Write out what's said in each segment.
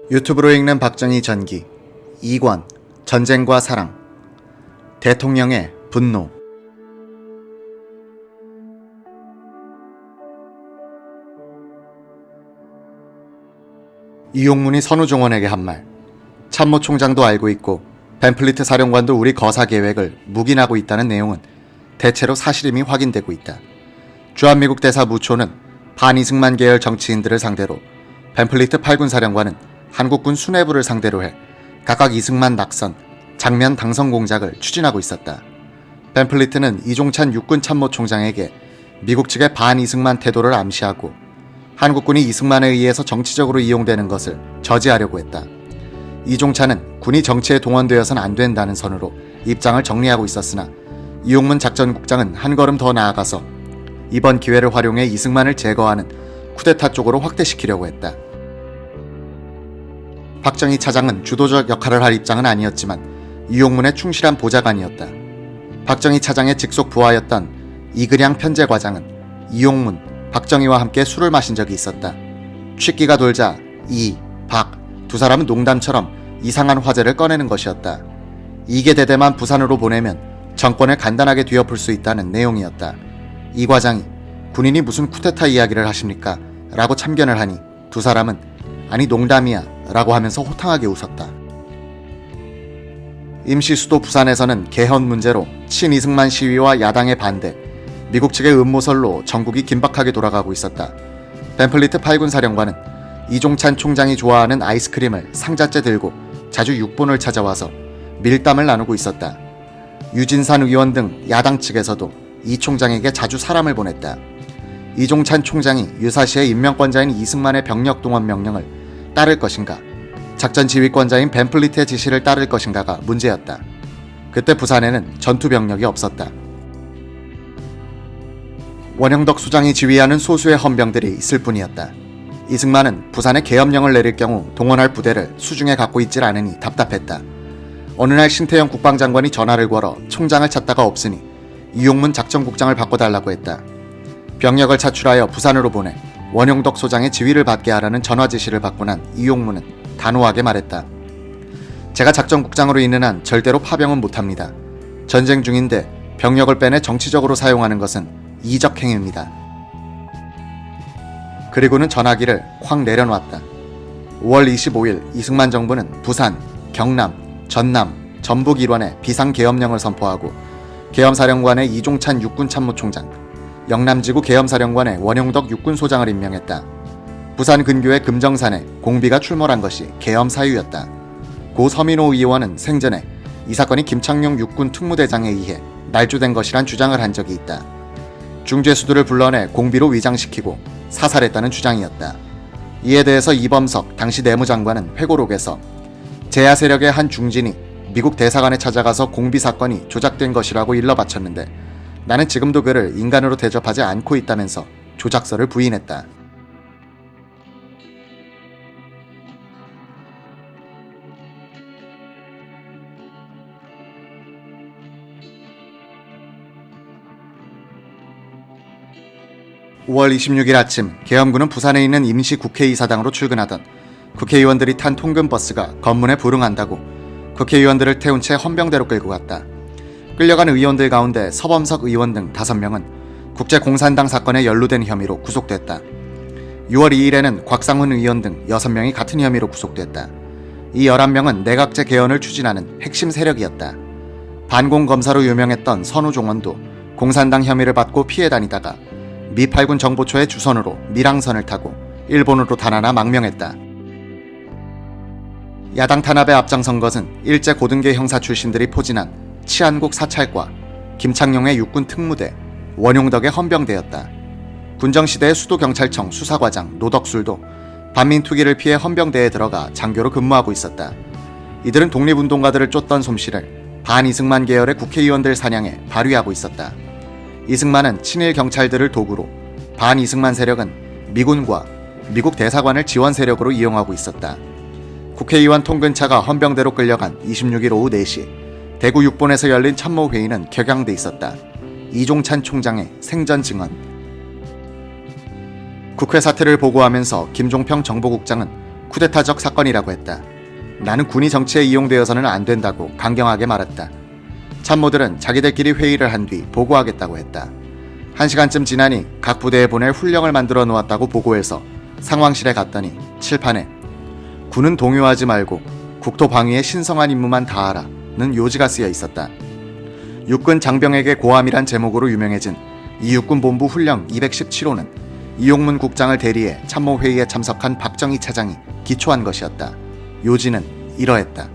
유튜브로 읽는 박정희 전기 2권 전쟁과 사랑 대통령의 분노. 이용문이 선우종원에게 한 말. 참모총장도 알고 있고 벤플리트 사령관도 우리 거사 계획을 묵인하고 있다는 내용은 대체로 사실임이 확인되고 있다. 주한미국 대사 무초는 반이승만 계열 정치인들을 상대로 벤플리트 8군 사령관은 한국군 수뇌부를 상대로 해 각각 이승만 낙선, 장면 당선 공작을 추진하고 있었다. 벤플리트는 이종찬 육군 참모총장에게 미국 측의 반이승만 태도를 암시하고 한국군이 이승만에 의해서 정치적으로 이용되는 것을 저지하려고 했다. 이종찬은 군이 정치에 동원되어서는 안 된다는 선으로 입장을 정리하고 있었으나 이용문 작전국장은 한 걸음 더 나아가서 이번 기회를 활용해 이승만을 제거하는 쿠데타 쪽으로 확대시키려고 했다. 박정희 차장은 주도적 역할을 할 입장은 아니었지만 이용문의 충실한 보좌관이었다. 박정희 차장의 직속 부하였던 이근양 편제과장은 이용문, 박정희와 함께 술을 마신 적이 있었다. 취기가 돌자 이, 박 두 사람은 농담처럼 이상한 화제를 꺼내는 것이었다. 이계 대대만 부산으로 보내면 정권을 간단하게 뒤엎을 수 있다는 내용이었다. 이 과장이 군인이 무슨 쿠데타 이야기를 하십니까? 라고 참견을 하니 두 사람은 아니 농담이야 라고 하면서 호탕하게 웃었다. 임시 수도 부산에서는 개헌 문제로 친이승만 시위와 야당의 반대, 미국 측의 음모설로 전국이 긴박하게 돌아가고 있었다. 벤플리트 8군 사령관은 이종찬 총장이 좋아하는 아이스크림을 상자째 들고 자주 육본을 찾아와서 밀담을 나누고 있었다. 유진산 의원 등 야당 측에서도 이 총장에게 자주 사람을 보냈다. 이종찬 총장이 유사시의 임명권자인 이승만의 병력 동원 명령을 따를 것인가, 작전 지휘권자인 벤플리트의 지시를 따를 것인가가 문제였다. 그때 부산에는 전투 병력이 없었다. 원영덕 소장이 지휘하는 소수의 헌병들이 있을 뿐이었다. 이승만은 부산에 계엄령을 내릴 경우 동원할 부대를 수중에 갖고 있질 않으니 답답했다. 어느 날 신태영 국방장관이 전화를 걸어 총장을 찾다가 없으니 이용문 작전국장을 바꿔달라고 했다. 병력을 차출하여 부산으로 보내 원영덕 소장의 지휘를 받게 하라는 전화 지시를 받고 난 이용문은 단호하게 말했다. 제가 작전국장으로 있는 한 절대로 파병은 못합니다. 전쟁 중인데 병력을 빼내 정치적으로 사용하는 것은 이적 행위입니다. 그리고는 전화기를 확 내려놨다. 5월 25일 이승만 정부는 부산, 경남, 전남, 전북 일원에 비상계엄령을 선포하고 계엄사령관의 이종찬 육군참모총장, 영남지구 계엄사령관의 원영덕 육군소장을 임명했다. 부산 근교의 금정산에 공비가 출몰한 것이 계엄 사유였다. 고 서민호 의원은 생전에 이 사건이 김창룡 육군 특무대장에 의해 날조된 것이란 주장을 한 적이 있다. 중죄수들을 불러내 공비로 위장시키고 사살했다는 주장이었다. 이에 대해서 이범석 당시 내무장관은 회고록에서 제야 세력의 한 중진이 미국 대사관에 찾아가서 공비 사건이 조작된 것이라고 일러바쳤는데 나는 지금도 그를 인간으로 대접하지 않고 있다면서 조작설을 부인했다. (5월 26일) 아침 계엄군은 부산에 있는 임시 국회의사당으로 출근하던 국회의원들이 탄 통근버스가 검문에 불응한다고 국회의원들을 태운 채 헌병대로 끌고 갔다. 끌려간 의원들 가운데 서범석 의원 등 5명은 국제공산당 사건에 연루된 혐의로 구속됐다. 6월 2일에는 곽상훈 의원 등 6명이 같은 혐의로 구속됐다. 이 11명은 내각제 개헌을 추진하는 핵심 세력이었다. 반공검사로 유명했던 선우종원도 공산당 혐의를 받고 피해 다니다가 미 8군 정보초의 주선으로 밀항선을 타고 일본으로 달아나 망명했다. 야당 탄압에 앞장선 것은 일제 고등계 형사 출신들이 포진한 치안국 사찰과 김창룡의 육군 특무대, 원용덕의 헌병대였다. 군정시대의 수도경찰청 수사과장 노덕술도 반민투기를 피해 헌병대에 들어가 장교로 근무하고 있었다. 이들은 독립운동가들을 쫓던 솜씨를 반이승만 계열의 국회의원들 사냥에 발휘하고 있었다. 이승만은 친일 경찰들을 도구로 반이승만 세력은 미군과 미국 대사관을 지원 세력으로 이용하고 있었다. 국회의원 통근차가 헌병대로 끌려간 26일 오후 4시 대구 육본에서 열린 참모회의는 격양돼 있었다. 이종찬 총장의 생전 증언. 국회 사태를 보고하면서 김종평 정보국장은 쿠데타적 사건이라고 했다. 나는 군이 정치에 이용되어서는 안 된다고 강경하게 말했다. 참모들은 자기들끼리 회의를 한 뒤 보고하겠다고 했다. 1시간쯤 지나니 각 부대에 보낼 훈령을 만들어 놓았다고 보고해서 상황실에 갔더니 칠판에 군은 동요하지 말고 국토 방위에 신성한 임무만 다하라 는 요지가 쓰여 있었다. 육군 장병에게 고함이란 제목으로 유명해진 이 육군본부 훈령 217호는 이용문 국장을 대리해 참모회의에 참석한 박정희 차장이 기초한 것이었다. 요지는 이러했다.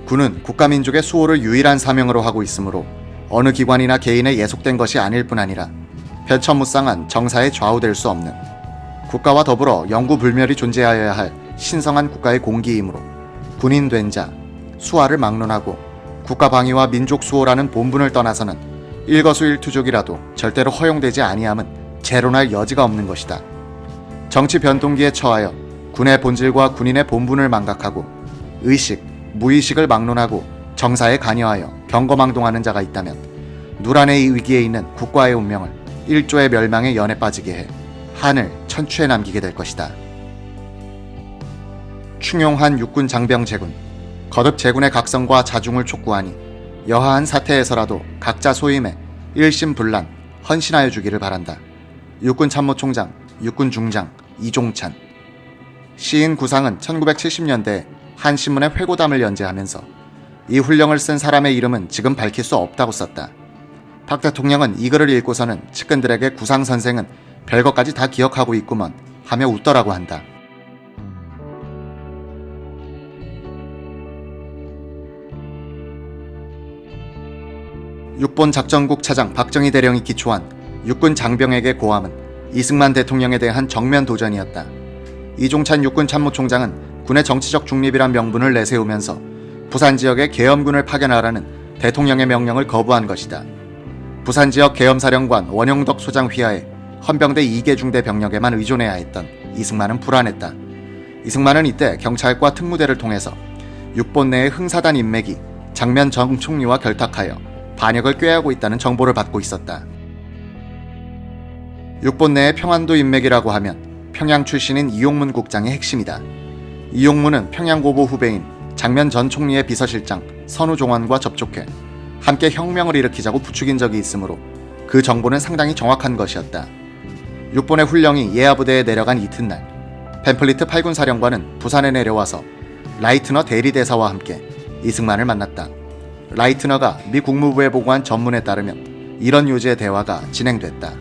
군은 국가민족의 수호를 유일한 사명으로 하고 있으므로 어느 기관이나 개인에 예속된 것이 아닐 뿐 아니라 별천무쌍한 정사에 좌우될 수 없는 국가와 더불어 영구불멸이 존재하여야 할 신성한 국가의 공기이므로 군인 된 자, 수하를 막론하고 국가방위와 민족수호라는 본분을 떠나서는 일거수일투족이라도 절대로 허용되지 아니함은 재론할 여지가 없는 것이다. 정치 변동기에 처하여 군의 본질과 군인의 본분을 망각하고 의식, 무의식을 막론하고 정사에 관여하여 경거망동하는 자가 있다면 누란의 위기에 있는 국가의 운명을 일조의 멸망의 연에 빠지게 해 한을 천추에 남기게 될 것이다. 충용한 육군 장병 제군, 거듭 제군의 각성과 자중을 촉구하니 여하한 사태에서라도 각자 소임에 일심불란 헌신하여 주기를 바란다. 육군 참모총장, 육군 중장 이종찬. 시인 구상은 1970년대에 한 신문에 회고담을 연재하면서 이 훈령을 쓴 사람의 이름은 지금 밝힐 수 없다고 썼다. 박 대통령은 이 글을 읽고서는 측근들에게 구상 선생은 별것까지 다 기억하고 있구먼 하며 웃더라고 한다. 육본 작전국 차장 박정희 대령이 기초한 육군 장병에게 고함은 이승만 대통령에 대한 정면 도전이었다. 이종찬 육군 참모총장은 군의 정치적 중립이란 명분을 내세우면서 부산 지역에 계엄군을 파견하라는 대통령의 명령을 거부한 것이다. 부산 지역 계엄사령관 원용덕 소장 휘하에 헌병대 2개 중대 병력에만 의존해야 했던 이승만은 불안했다. 이승만은 이때 경찰과 특무대를 통해서 육본 내의 흥사단 인맥이 장면 정 총리와 결탁하여 반역을 꾀하고 있다는 정보를 받고 있었다. 육본 내의 평안도 인맥이라고 하면 평양 출신인 이용문 국장의 핵심이다. 이용문은 평양고보 후배인 장면 전 총리의 비서실장 선우종원과 접촉해 함께 혁명을 일으키자고 부추긴 적이 있으므로 그 정보는 상당히 정확한 것이었다. 육본의 훈령이 예하부대에 내려간 이튿날 펜플리트 8군 사령관은 부산에 내려와서 라이트너 대리대사와 함께 이승만을 만났다. 라이트너가 미 국무부에 보고한 전문에 따르면 이런 요지의 대화가 진행됐다.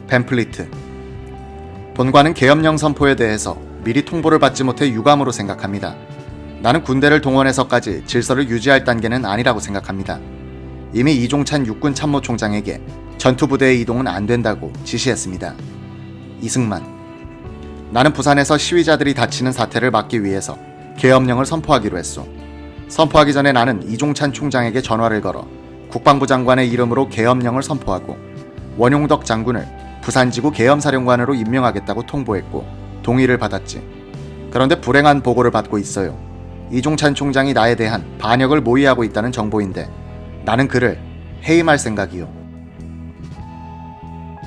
펜플리트. 본관은 계엄령 선포에 대해서 미리 통보를 받지 못해 유감으로 생각합니다. 나는 군대를 동원해서까지 질서를 유지할 단계는 아니라고 생각합니다. 이미 이종찬 육군 참모총장에게 전투부대의 이동은 안 된다고 지시했습니다. 이승만. 나는 부산에서 시위자들이 다치는 사태를 막기 위해서 계엄령을 선포하기로 했소. 선포하기 전에 나는 이종찬 총장에게 전화를 걸어 국방부 장관의 이름으로 계엄령을 선포하고 원용덕 장군을 부산지구 계엄사령관으로 임명하겠다고 통보했고 동의를 받았지. 그런데 불행한 보고를 받고 있어요. 이종찬 총장이 나에 대한 반역을 모의하고 있다는 정보인데 나는 그를 해임할 생각이요.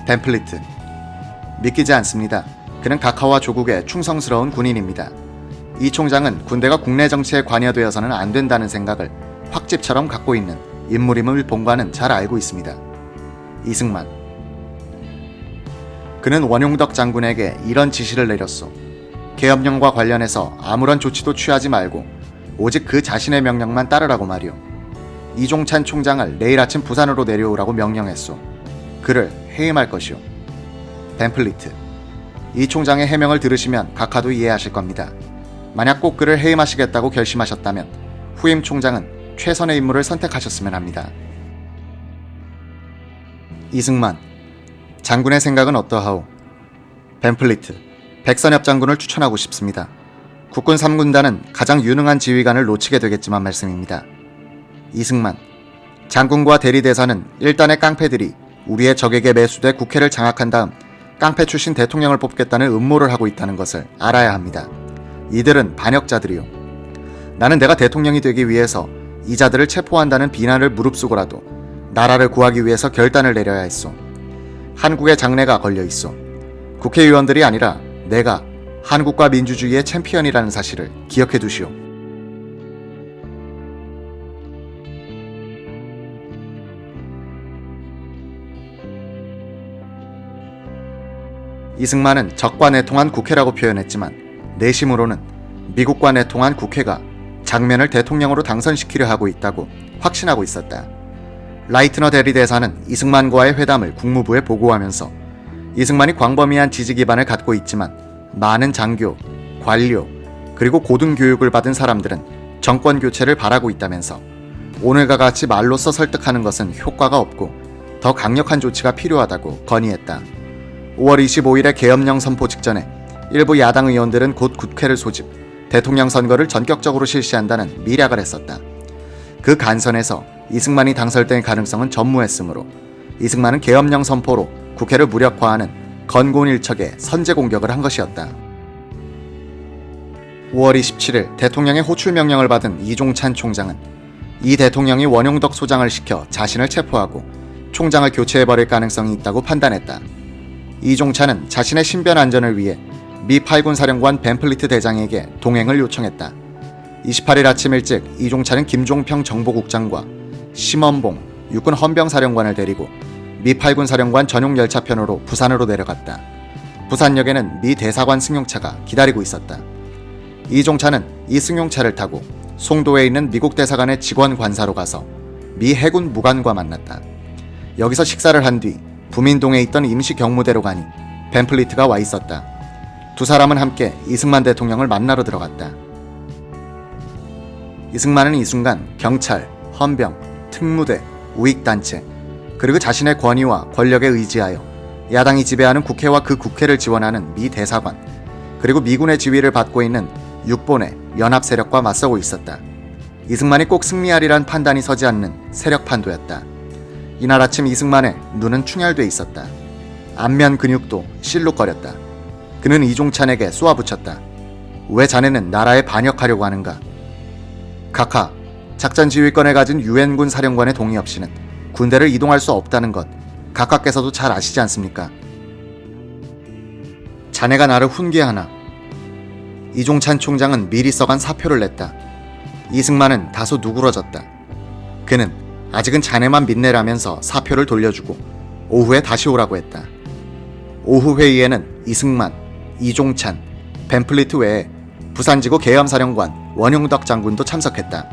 템플리트. 믿기지 않습니다. 그는 각하와 조국에 충성스러운 군인입니다. 이 총장은 군대가 국내 정치에 관여되어서는 안 된다는 생각을 확집처럼 갖고 있는 인물임을 본관은 잘 알고 있습니다. 이승만. 그는 원용덕 장군에게 이런 지시를 내렸소. 계엄령과 관련해서 아무런 조치도 취하지 말고 오직 그 자신의 명령만 따르라고 말이오. 이종찬 총장을 내일 아침 부산으로 내려오라고 명령했소. 그를 해임할 것이오. 펜플리트. 이 총장의 해명을 들으시면 각하도 이해하실 겁니다. 만약 꼭 그를 해임하시겠다고 결심하셨다면 후임 총장은 최선의 인물을 선택하셨으면 합니다. 이승만. 장군의 생각은 어떠하오? 펜플리트. 백선엽 장군을 추천하고 싶습니다. 국군 3군단은 가장 유능한 지휘관을 놓치게 되겠지만 말씀입니다. 이승만. 장군과 대리대사는 일단의 깡패들이 우리의 적에게 매수돼 국회를 장악한 다음 깡패 출신 대통령을 뽑겠다는 음모를 하고 있다는 것을 알아야 합니다. 이들은 반역자들이요. 나는 내가 대통령이 되기 위해서 이 자들을 체포한다는 비난을 무릅쓰고라도 나라를 구하기 위해서 결단을 내려야 했소. 한국의 장래가 걸려있소. 국회의원들이 아니라 내가 한국과 민주주의의 챔피언이라는 사실을 기억해 두시오. 이승만은 적과 내통한 국회라고 표현했지만 내심으로는 미국과 내통한 국회가 장면을 대통령으로 당선시키려 하고 있다고 확신하고 있었다. 라이트너 대리대사는 이승만과의 회담을 국무부에 보고하면서 이승만이 광범위한 지지 기반을 갖고 있지만 많은 장교, 관료, 그리고 고등교육을 받은 사람들은 정권 교체를 바라고 있다면서 오늘과 같이 말로써 설득하는 것은 효과가 없고 더 강력한 조치가 필요하다고 건의했다. 5월 25일에 계엄령 선포 직전에 일부 야당 의원들은 곧 국회를 소집, 대통령 선거를 전격적으로 실시한다는 밀약을 했었다. 그 간선에서 이승만이 당선될 가능성은 전무했으므로 이승만은 계엄령 선포로 국회를 무력화하는 건곤일척의 선제 공격을 한 것이었다. 5월 27일 대통령의 호출 명령을 받은 이종찬 총장은 이 대통령이 원용덕 소장을 시켜 자신을 체포하고 총장을 교체해버릴 가능성이 있다고 판단했다. 이종찬은 자신의 신변 안전을 위해 미 8군 사령관 벤플리트 대장에게 동행을 요청했다. 28일 아침 일찍 이종찬은 김종평 정보국장과 심원봉 육군 헌병사령관을 데리고 미 8군 사령관 전용 열차편으로 부산으로 내려갔다. 부산역에는 미 대사관 승용차가 기다리고 있었다. 이종찬은 이 승용차를 타고 송도에 있는 미국 대사관의 직원 관사로 가서 미 해군 무관과 만났다. 여기서 식사를 한 뒤 부민동에 있던 임시 경무대로 가니 벤플리트가 와 있었다. 두 사람은 함께 이승만 대통령을 만나러 들어갔다. 이승만은 이 순간 경찰, 헌병, 특무대, 우익단체, 그리고 자신의 권위와 권력에 의지하여 야당이 지배하는 국회와 그 국회를 지원하는 미 대사관, 그리고 미군의 지휘를 받고 있는 육본의 연합 세력과 맞서고 있었다. 이승만이 꼭 승리하리란 판단이 서지 않는 세력 판도였다. 이날 아침 이승만의 눈은 충혈돼 있었다. 안면 근육도 실룩거렸다. 그는 이종찬에게 쏘아붙였다. 왜 자네는 나라에 반역하려고 하는가? 각하, 작전 지휘권을 가진 유엔군 사령관의 동의 없이는 군대를 이동할 수 없다는 것 각하께서도 잘 아시지 않습니까? 자네가 나를 훈계하나? 이종찬 총장은 미리 써간 사표를 냈다. 이승만은 다소 누그러졌다. 그는 아직은 자네만 믿내라면서 사표를 돌려주고 오후에 다시 오라고 했다. 오후 회의에는 이승만, 이종찬, 벤플리트 외에 부산지구 계엄사령관 원용덕 장군도 참석했다.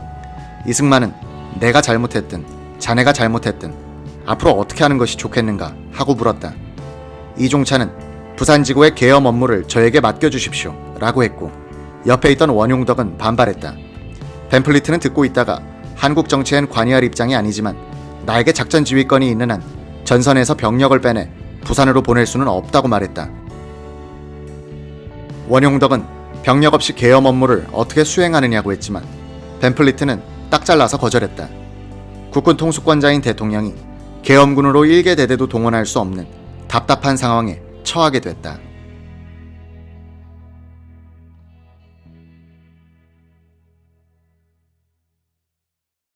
이승만은 내가 잘못했든 자네가 잘못했든 앞으로 어떻게 하는 것이 좋겠는가 하고 물었다. 이종찬은 부산지구의 계엄 업무를 저에게 맡겨주십시오 라고 했고 옆에 있던 원용덕은 반발했다. 벤플리트는 듣고 있다가 한국 정치엔 관여할 입장이 아니지만 나에게 작전 지휘권이 있는 한 전선에서 병력을 빼내 부산으로 보낼 수는 없다고 말했다. 원용덕은 병력 없이 계엄 업무를 어떻게 수행하느냐고 했지만 벤플리트는 딱 잘라서 거절했다. 국군 통수권자인 대통령이 계엄군으로 일개 대대도 동원할 수 없는 답답한 상황에 처하게 됐다.